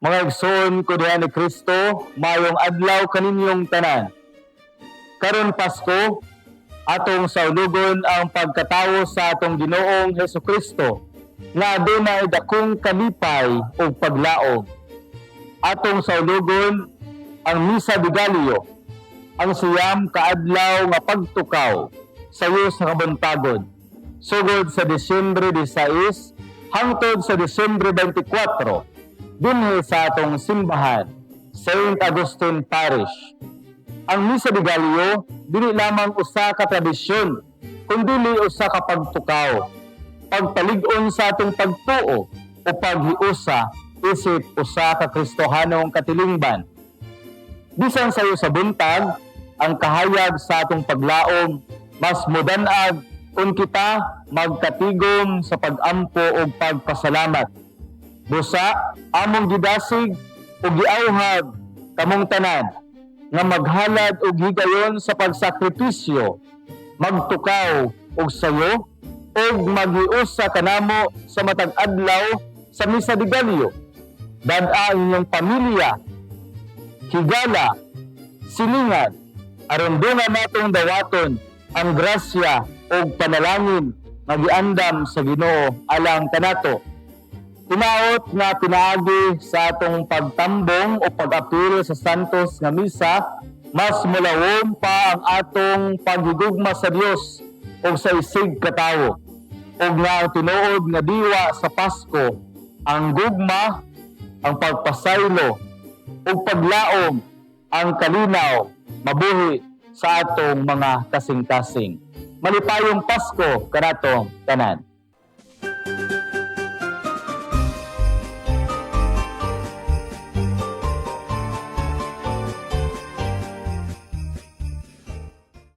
Mga igsoon ko diha ni Kristo, mayong adlaw kaninyong tanan. Karon Pasko, atong saulugon ang pagkatawo sa atong Ginoong Hesukristo, nga adunay dakong kalipay o paglaom. Atong saulugon ang Misa de Gallo, ang siyam kaadlaw nga pagtukaw sayo sa kabuntagon, sugod sa Disyembre 16 hangtod sa Disyembre 24, dinhi sa atong simbahan, St. Augustine Parish. Ang Misa de Gallo, dili lamang usa ka tradisyon, kundi usa ka pagtukaw, pagpalig-on sa atong pagtuo o paghiusa isip usa ka Kristohanong katilingban. Bisan sayo sa buntag, ang kahayag sa atong paglaom, mas modan-ag kung kita magkatigom sa pag-ampo o pagpasalamat. Busa, among gidasig o giauhag kamong tanan nga maghalad og higayon sa pagsakripisyo, magtukaw og sayo og maghiusa kanamo sa matag adlaw sa Misa de Gallo. Dad-a inyong pamilya, higala, silingan, aron dunga natong dawaton ang grasya o panalangin nga giandam sa Ginoo alang kanato. Timaot nga pinaagi sa atong pagtambong o pag-apil sa santos nga misa, mas mulawom pa ang atong paghigugma sa Dios o sa isig katawo. O nga tinuod nga diwa sa Pasko, ang gugma, ang pagpasaylo, o paglaom, ang kalinaw, mabuhi sa atong mga kasing-kasing. Malipayong Pasko kanatong tanan.